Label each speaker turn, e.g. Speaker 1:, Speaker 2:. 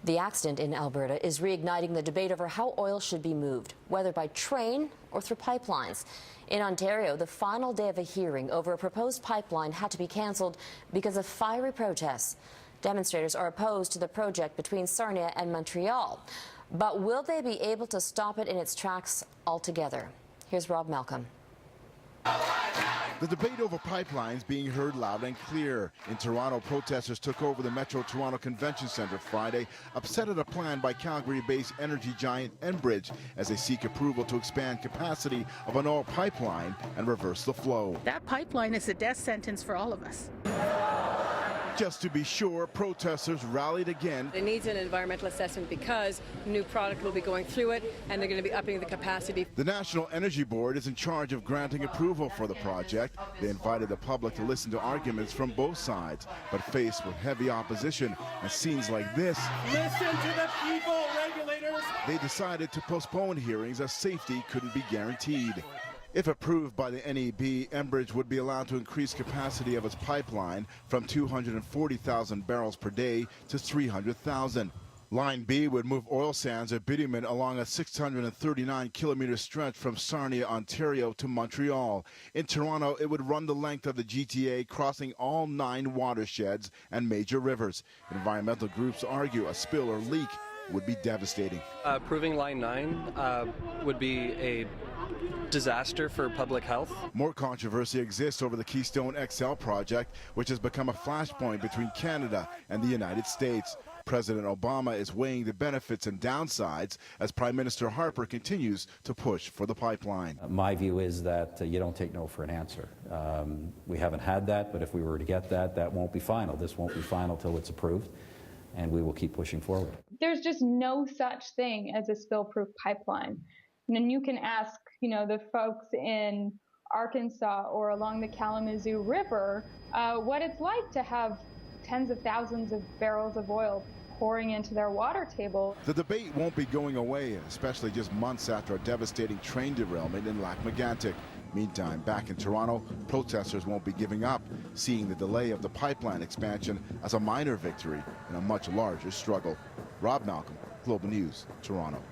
Speaker 1: The accident in Alberta is reigniting the debate over how oil should be moved, whether by train or through pipelines. In Ontario, the final day of a hearing over a proposed pipeline had to be cancelled because of fiery protests. Demonstrators are opposed to the project between Sarnia and Montreal. But will they be able to stop it in its tracks altogether? Here's Rob Malcolm.
Speaker 2: The debate over pipelines being heard loud and clear. In Toronto, protesters took over the Metro Toronto Convention Centre Friday, upset at a plan by Calgary-based energy giant Enbridge as they seek approval to expand capacity of an oil pipeline and reverse the flow.
Speaker 3: That pipeline is a death sentence for all of us.
Speaker 2: Just to be sure, protesters rallied again.
Speaker 4: It needs an environmental assessment because new product will be going through it and they're going to be upping the capacity.
Speaker 2: The National Energy Board is in charge of granting approval for the project. They invited the public to listen to arguments from both sides, but faced with heavy opposition and scenes like this,
Speaker 5: listen to the people, regulators.
Speaker 2: They decided to postpone hearings as safety couldn't be guaranteed. If approved by the NEB, Enbridge would be allowed to increase capacity of its pipeline from 240,000 barrels per day to 300,000. Line B would move oil sands or bitumen along a 639-kilometer stretch from Sarnia, Ontario to Montreal. In Toronto, it would run the length of the GTA, crossing all 9 watersheds and major rivers. Environmental groups argue a spill or leak would be devastating.
Speaker 6: Approving Line 9 would be a disaster for public health.
Speaker 2: More controversy exists over the Keystone XL project, which has become a flashpoint between Canada and the United States. President Obama is weighing the benefits and downsides as Prime Minister Harper continues to push for the pipeline.
Speaker 7: My view is that you don't take no for an answer. We haven't had that, but if we were to get that, that won't be final. This won't be final till it's approved, and we will keep pushing forward.
Speaker 8: There's just no such thing as a spill-proof pipeline. And you can ask, the folks in Arkansas or along the Kalamazoo River what it's like to have tens of thousands of barrels of oil pouring into their water table.
Speaker 2: The debate won't be going away, especially just months after a devastating train derailment in Lac-Mégantic. Meantime, back in Toronto, protesters won't be giving up, seeing the delay of the pipeline expansion as a minor victory in a much larger struggle. Rob Malcolm, Global News, Toronto.